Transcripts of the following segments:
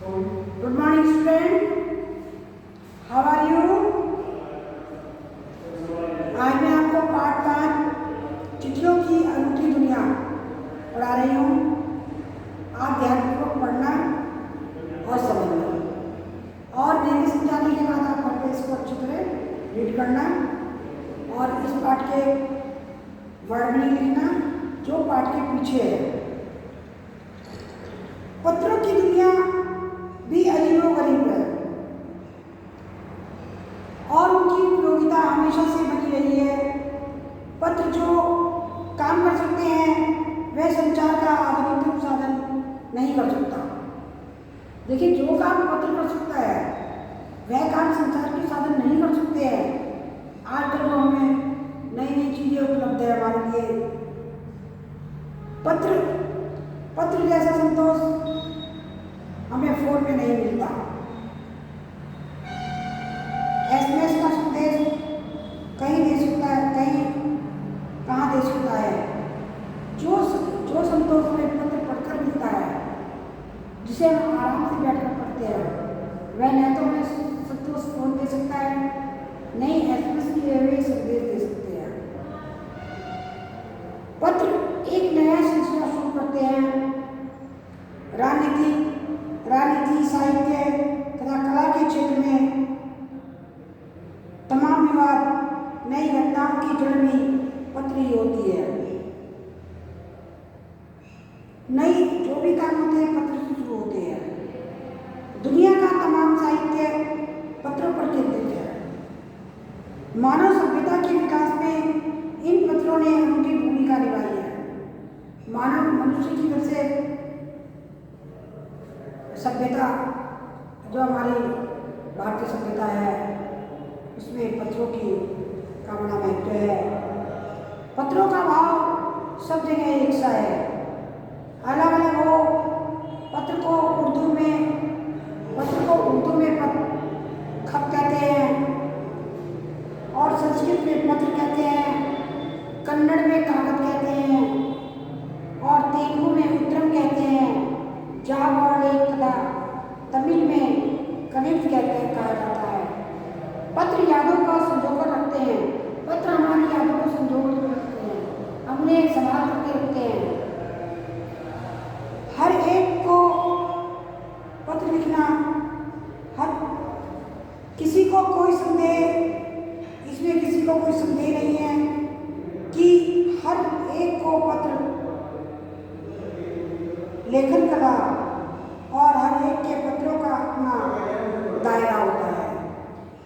Good morning, student. How are you? आज मैं आपको पाठ 5 चिट्ठियों की अनूठी दुनिया पढ़ा रही हूँ। आप ध्यानपूर्वक पढ़ना और समझना, और मेरे समझाने के बाद आप पढ़कर इसको अच्छी तरह रीड करना और इस पाठ के वर्ड में लिखना जो पाठ के पीछे है। पत्रों की दुनिया भी अजीबोगरीब है और उनकी उपयोगिता हमेशा से बनी रही है। पत्र जो काम कर सकते हैं वह संचार का आधुनिकतम साधन नहीं कर सकता। देखिए, जो काम पत्र कर सकता है वह काम संचार के साधन नहीं कर सकते हैं। आजकल तो हमें नई नई चीजें उपलब्ध है हमारे लिए। पत्र जैसा संतोष हमें फोन में नहीं मिलता। एसएमएस का संदेश कहीं दे सकता है, कहीं कहाँ दे सकता है। जो संतोष हमें पत्र पढ़कर मिलता है, जिसे हम आराम से बैठकर पढ़ते हैं, वह न तो हमें संतोष फोन दे सकता है, नहीं एसएमएस के हुए संदेश दे सकते हैं। पत्र एक नया सिलसिला शुरू करते हैं। राजनीति, साहित्य तथा कला के क्षेत्र में तमाम विवाद, नई घटनाओं की जड़ भी पत्र ही होती है। नई जो भी काम होते हैं पत्र से शुरू होते हैं। दुनिया का तमाम साहित्य पत्रों पर केंद्रित है। मानव सभ्यता के विकास में इन पत्रों ने अनूठी भूमिका निभाई है। मनुष्य की वजह से सभ्यता, जो हमारी भारतीय सभ्यता है, उसमें पत्रों की का बड़ा महत्व है। पत्रों का भाव सब जगह एक सा है। अलग अलग हो, पत्र को उर्दू में खत कहते हैं और संस्कृत में पत्र कहते हैं, कन्नड़ में कागज कहते हैं और तेलुगु में उत्तरम कहते हैं, जावाड़े तथा तमिल में कनिष्ठ कहा जाता है। पत्र यादों का संजोकर रखते हैं। पत्र हमारी यादों को संजोकर रखते हैं, हमने संभाल करके रखते हैं। हर एक को पत्र लिखना, हर किसी को कोई संदेह, इसमें किसी को कोई संदेह नहीं है कि हर एक को पत्र लेखन कला और हर एक के पत्रों का अपना दायरा होता है।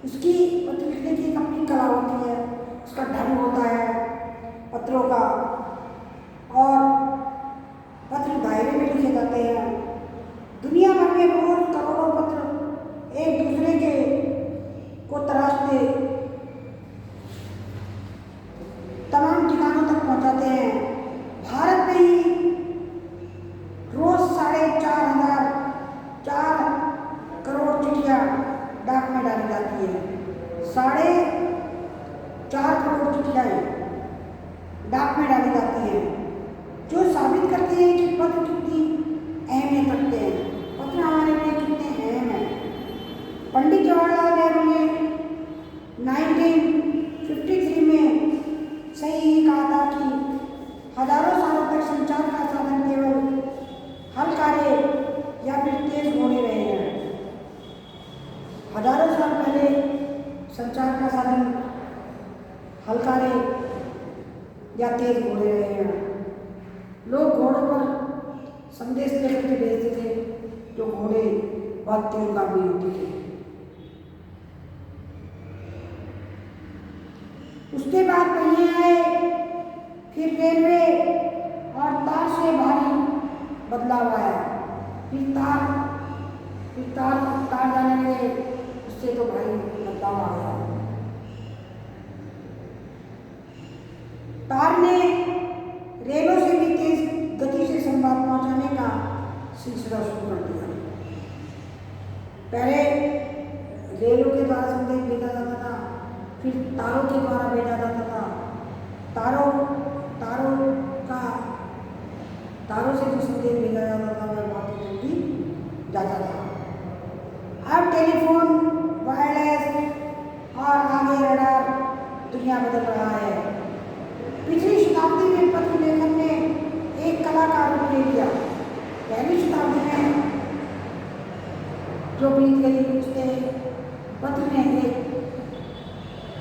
उसकी पत्र लिखने की एक अपनी कला होती है, उसका ढंग होता है पत्रों का, और पत्र दायरे में लिखे जाते हैं। दुनिया भर में रोज करोड़ों पत्र एक दूसरे के को तराशते तमाम ठिकानों तक पहुंचाते हैं। भारत में ही रोज 4.5 करोड़ चिट्ठियाँ डाक में डाली जाती है। 4.5 करोड़ चिट्ठियाँ डाक में डाली जाती हैं, जो साबित करती है कि पत्र कितनी अहमियत रखते हैं। पत्र हमारे लिए कितने अहम हैं। पंडित जवाहरलाल नेहरू ने 1953 में सही ही कहा था कि हजारों सालों तक संचार का साधन केवल हल कार्य या फिर तेज घोड़े रहे हैं। हजारों साल पहले संचार का साधन हल कार्य या तेज घोड़े रहे हैं। लोग घोड़ों पर संदेश लेकर के भेजते थे, जो घोड़े बहुत तेजगामी होते थे। उसके बाद पहिए आए, फिर रेलवे और तार से भारी बदलाव आया, फिर तार जाने लगे, उससे तो भारी बदलाव आ गया। तार ने रेलों से भी तेज गति से संवाद पहुंचाने का सिलसिला शुरू कर दिया। पहले रेलों के द्वारा संदेश भेजा जाता था, फिर तारों के द्वारा भेजा जाता था। तारों से जो संदेश भेजा जाता था वह बहुत जल्दी जाता था। गीत गई उसने पत्र ने एक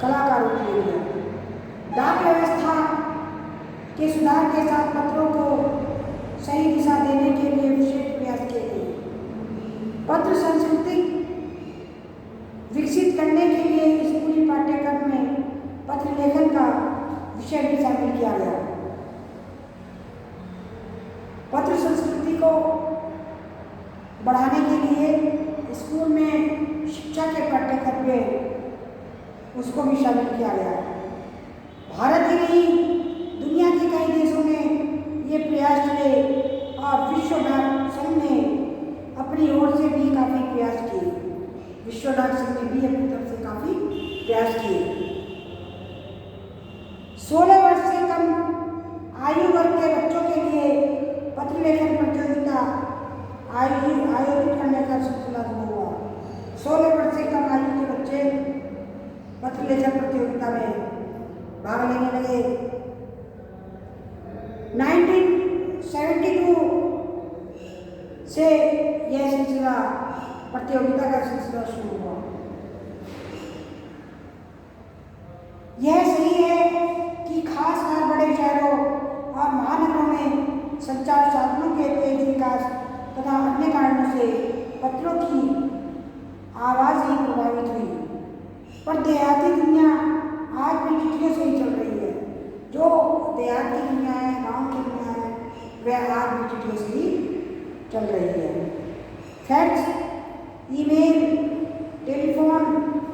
कला का रूप ले लिया। डाक व्यवस्था के सुधार के साथ पत्रों को सही दिशा देने के लिए विशेष प्रयास किए गए। पत्र संस्कृति विकसित करने के लिए स्कूली पाठ्यक्रम में पत्र लेखन का विषय भी शामिल किया गया। पत्र संस्कृति को बढ़ाने के लिए स्कूल में शिक्षा के पाठ्यक्रम में उसको भी शामिल किया गया। भारत ही नहीं, दुनिया के कई देशों में ये प्रयास किए और विश्व डाक संघ ने अपनी ओर से भी काफ़ी प्रयास किए। विश्व डाक संघ ने भी अपनी तरफ से काफ़ी प्रयास किए। 16 वर्ष से कम आयु वर्ग के बच्चों के लिए पत्र लेखन प्रतियोगिता आयोजित करने का सिलसिला शुरू हुआ। 16 वर्ष से कम आयु के बच्चे पत्र लेखन प्रतियोगिता में भाग लेने लगे। 1972 से यह सिलसिला प्रतियोगिता का सिलसिला शुरू हुआ। यह सही है कि खासकर बड़े शहरों और महानगरों में संचार साधनों के तेज विकास तथा अन्य कारणों से पत्रों की आवाज़ ही प्रभावित हुई, पर देहाती दुनिया आज भी चिट्ठियों से ही चल रही है। जो देहात की दुनिया है, गाँव की दुनिया है, वह आज भी चिट्ठियों से ही चल रही है। फैक्स, ईमेल, टेलीफोन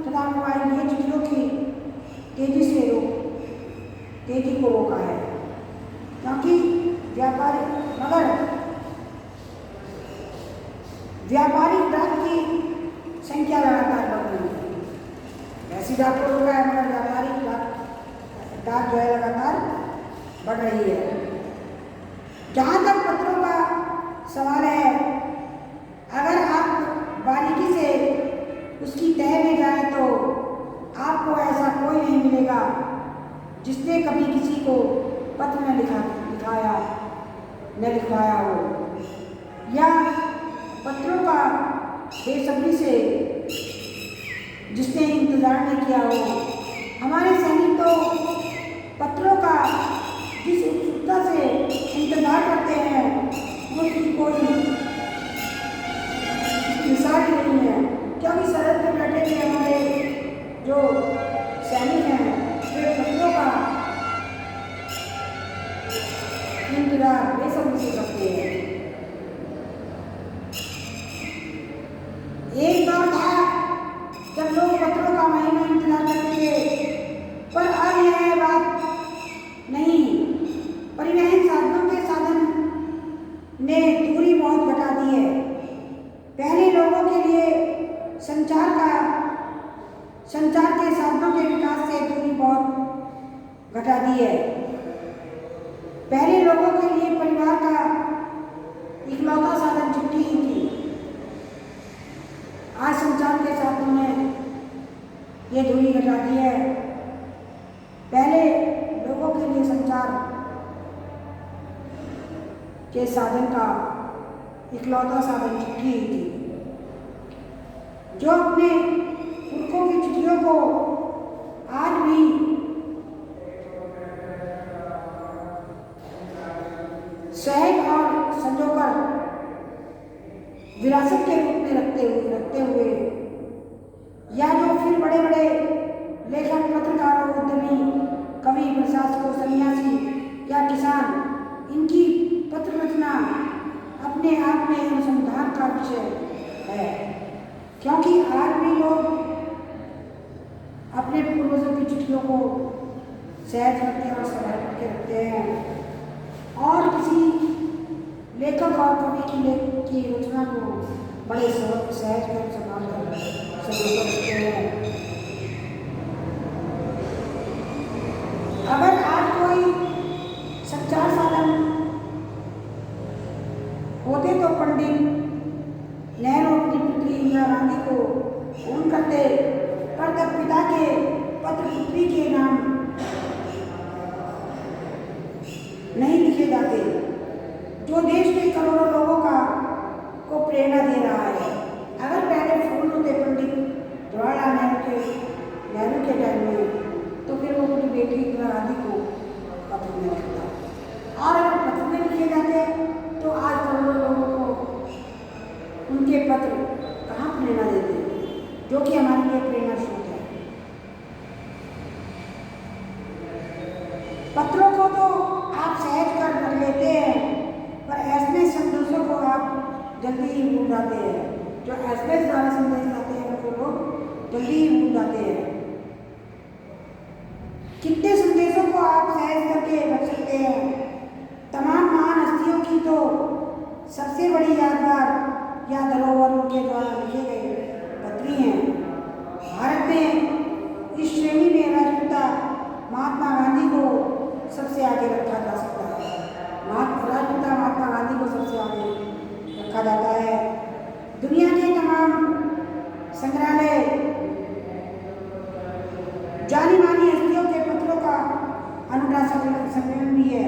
तथा मोबाइल ये चिट्ठियों की तेजी को रोका है, क्योंकि व्यापारिक डाक की संख्या लगातार बढ़ रही है। ऐसी डाक को रोका है, मगर व्यापारिक डाक जो है लगातार बढ़ रही है। जहाँ तक पत्रों का सवाल है, अगर आप बारीकी से उसकी तह में जाए तो आपको ऐसा कोई नहीं मिलेगा जिसने कभी किसी को पत्र न लिखवाया हो, या पत्रों का बेसब्री से जिसने इंतज़ार नहीं किया हो। हमारे सैनिक तो पत्रों का जिस उत्सुकता से इंतज़ार करते हैं उसकी कोई मिसाल ही नहीं है, क्योंकि सरहद पर बैठे थे हमारे जो सैनिक हैं वे पत्रों का इंतजार बेसब्री से करते हैं। एक दौर था जब लोग पत्रों का महीनों इंतजार करते थे, पर अब यह बात नहीं। परिवहन साधनों के साधन ने दूरी बहुत घटा दी है। पहले लोगों के लिए संचार के साधनों के विकास से दूरी बहुत घटा दी है। पहले लोगों के लिए परिवार का इकलौता साधन चिट्ठी ही थी। आज संचार के साधनों ने ये दूरी घटा दी है। पहले लोगों के लिए संचार के साधन का इकलौता साधन चिट्ठी ही थी। जो अपने पुरखों की चिट्ठियों को आज भी सहज और संजोकर विरासत के रूप में रखते हुए, या जो फिर बड़े बड़े लेखक, पत्रकारों, उद्यमी, कवि, प्रशासकों, सन्यासी या किसान, इनकी पत्र रचना अपने आप में अनुसंधान का विषय है, क्योंकि आज भी लोग अपने पूर्वजों की चिट्ठियों को सहज करते हैं और संभाल के रखते हैं, और किसी लेखक और कवि की रचना को बड़े सहज कर संभाल कर रखते हैं। अगर आज कोई संचार साधन होते तो पंडित नेहरू अपनी पुत्री इंदिरा गांधी को फोन करते, पर तब पिता के पत्र पुत्री के नाम नहीं लिखे जाते, जो देश के करोड़ों लोगों को प्रेरणा दे रहा है। अगर पहले फूल होते पंडित जवाहरलाल नेहरू के टाइम में, तो फिर वो अपनी बेटी इंदिरा गांधी को पत्र में लिखता। और अगर पत्र में लिखे जाते तो आज करोड़ों लोगों को उनके पत्र कहाँ प्रेरणा देते, जो कि हमारे लिए प्रेरणा स्रोत है। पत्रों को तो आप सहज कर पढ़ लेते हैं, पर एसएमएस संदेशों को आप जल्दी ही भूल जाते हैं। जो एसएमएस द्वारा संदेश आते हैं उनको लोग जल्दी ही भूल जाते हैं। कितने संदेशों को आप सहज करके रख सकते हैं। तमाम महान हस्तियों की तो सबसे बड़ी यादगार या धरोहर उनके द्वारा लिखे गए पत्री हैं। भारत में इस श्रेणी में राष्ट्रपिता महात्मा गांधी को सबसे आगे रखा जा सकता है। राष्ट्रपिता महात्मा गांधी को सबसे आगे रखा जाता है। दुनिया के तमाम संग्रहालय जानी मानी हस्तियों के पत्रों का अनूठा संकलन भी है।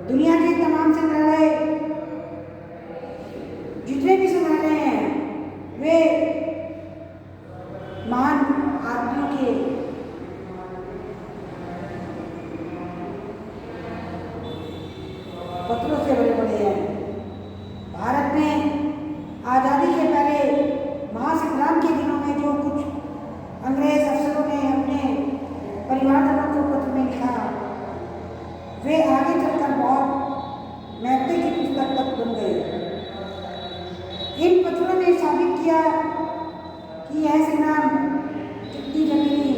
दुनिया के तमाम संग्रहालय, जितने भी संग्रहालय हैं, वे महान आदमियों के पत्रों से बड़े बड़े हैं। भारत में आज़ादी के पहले महासंग्राम के दिनों में जो कुछ अंग्रेज अफसरों ने अपने परिवारजनों को पत्र में लिखा, वे आगे चलकर बहुत महत्व की पुस्तक तक बन गए। इन पत्रों ने साबित किया कि यह संग्राम कितनी जमीनी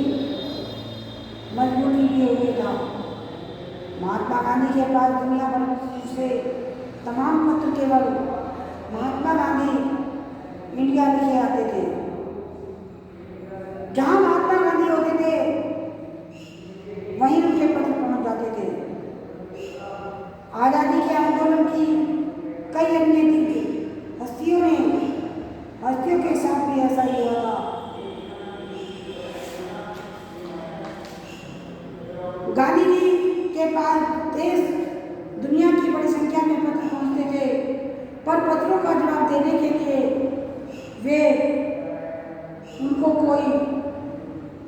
मजबूरी लिए हुए था। महात्मा गांधी के पास दुनिया भर से तमाम पत्र केवल महात्मा गांधी इंडिया लिखे आते थे। जहां महात्मा गांधी होते थे वहीं उनके पत्र पहुंच जाते थे। आज़ादी के आंदोलन की कई अन्य हस्तियों के साथ भी ऐसा ही हुआ। गांधी जी के पास देश दुनिया की बड़ी संख्या में पत्र पहुंचते थे, पर पत्रों का जवाब देने के लिए वे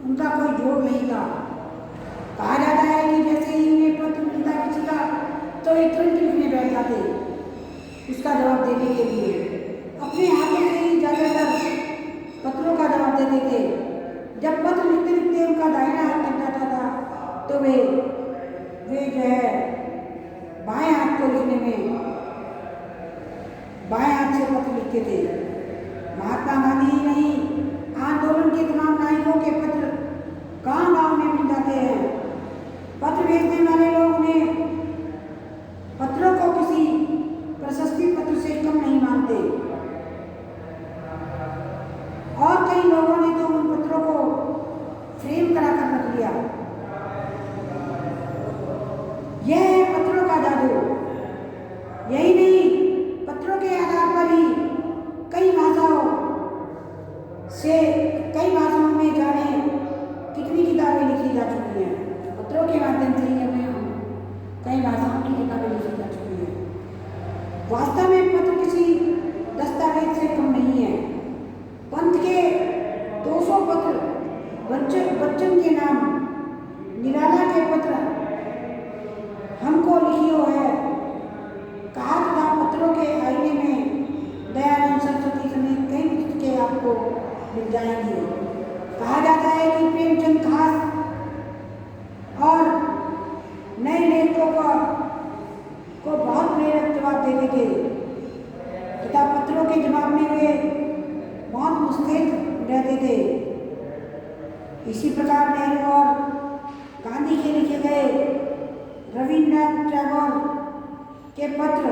उनका कोई जोर नहीं था। कहा जाता है कि जैसे ही उन्हें पत्र मिलता किसी का, तो एक तुरंत लिखने बैठ जाते उसका जवाब देने के लिए। अपने हाथों से ही ज़्यादातर पत्रों का जवाब देते थे। जब पत्र लिखते लिखते उनका दाहिना हाथ थक जाता था, तो वे जो है बाएं हाथ को लिखने में बाएं हाथ से पत्र लिखते थे। महात्मा गांधी ही नहीं, आंदोलन के तमाम नायकों के पत्र गांव-गांव में मिल जाते हैं। पत्र भेजने वाले लोग ने पत्रों को किसी प्रशस्ति पत्र से कम नहीं मानते, और कई लोगों ने तो उन पत्रों को फ्रेम कराकर रख लिया। यह है पत्रों का जादू। यही नहीं, पत्रों के आधार पर ही कई भाषाओं में जाने कितनी किताबें लिखी जा चुकी हैं। पत्रों के माध्यम से ही हमें कई भाषाओं की किताबें लिखी जा चुकी हैं। वास्तव में पत्र किसी दस्तावेज से कम नहीं है। पंत के 200 पत्र, बच्चन के नाम, निराला के पत्र हमको लिखियो है। कहा था पत्रों के आईने में दयानंद सरस्वती समेत कई पुस्तकें आपको मिल जाएंगी। कहा जाता है कि प्रेमचंद खास और नए लेखकों को बहुत प्रेरक जवाब देते थे तथा पत्रों के जवाब में वे बहुत मुस्तैद रहते थे। इसी प्रकार नेहरू और गांधी के लिखे गए रविन्द्रनाथ टैगोर के पत्र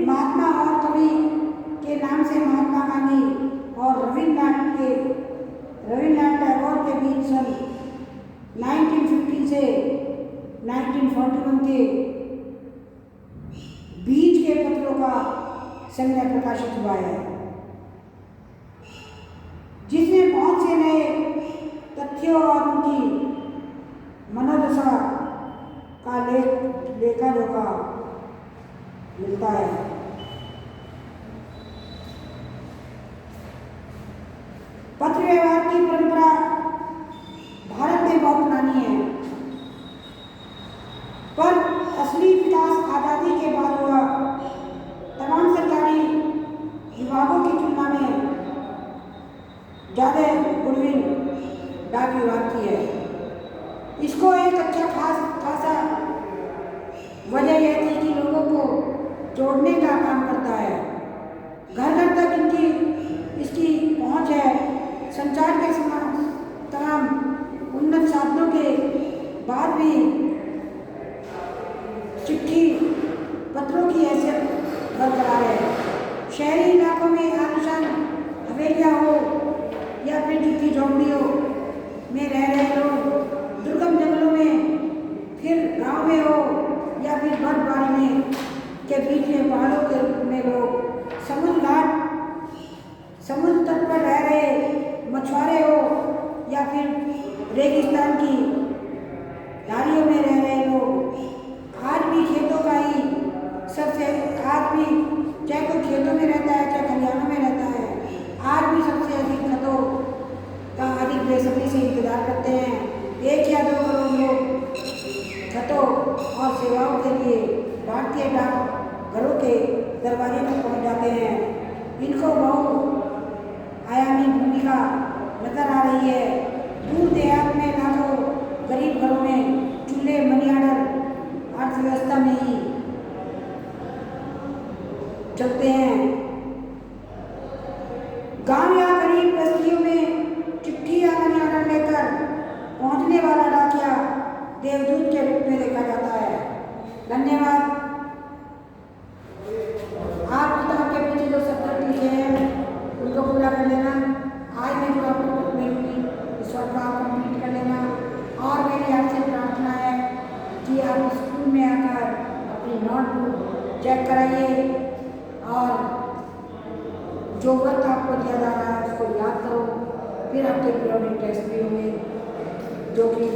महात्मा और कवि के नाम से महात्मा गांधी और रविन्द्रनाथ टैगोर के बीच सन 1950 से 1941 के बीच के पत्रों का संग्रह प्रकाशित हुआ है, जिसमें बहुत से नए तथ्यों और उनकी मनोदशा मिलता है। पत्र व्यवहार की परंपरा भारत में बहुत पुरानी है, पर असली विकास आजादी के बाद हुआ। तमाम सरकारी विभागों की तुलना में ज़्यादा गुडविल डाक विभाग की है। इसको एक अच्छा खासा वजह यह थी कि लोगों को जोड़ने का काम करता है। घर घर तक इसकी पहुंच है। संचार के समान तमाम उन्नत साधनों के बाद भी चिट्ठी पत्रों की हैसियत बरकरार है। शहरी इलाकों में आलीशान हवेलियाँ हो या फिर झुग्गी झोंपड़ियों में रह रहे लोग, दुर्गम जंगलों में, फिर गांव में हो या फिर बर्फबारी में के बीच में पहाड़ों के रूप में लोग, समुद्र तट पर रह रहे मछुआरे हो या फिर रेगिस्तान की झाड़ियों में रह रहे लोग, आज भी खेतों का ही सबसे, आज भी चाहे कोई खेतों में रहता है चाहे खलिहानों में रहता है, आज भी सबसे अधिक खतों का अधिक बेसब्री से इंतजार करते हैं। 1 या 2 करोड़ लोग खतों और सेवाओं के लिए भारतीय डाक घरों के दरवाजे तक पहुंच जाते हैं। इनको बहुआयामी भूमिका नजर आ रही है। दूर देहात में लाखों गरीब घरों में चूल्हे मनी ऑर्डर अर्थव्यवस्था में ही चलते हैं। गांव या गरीब बस्तियों में चिट्ठी या मनी ऑर्डर लेकर पहुंचने वाला डाकिया देवदूत के रूप में देखा जाता है। धन्यवाद। आप किताब के पीछे जो शब्द लिखे हैं उनको पूरा कर लेना। आज मैं जो आपको बुक मिलूंगी इस वक्त आप कंप्लीट कर लेना। और मेरी आपसे प्रार्थना है कि आप स्कूल में आकर अपनी नोटबुक चेक कराइए और जो वक्त आपको दिया जा रहा है उसको याद करो। फिर आपके पीरियोडिक टेस्ट भी होंगे जो कि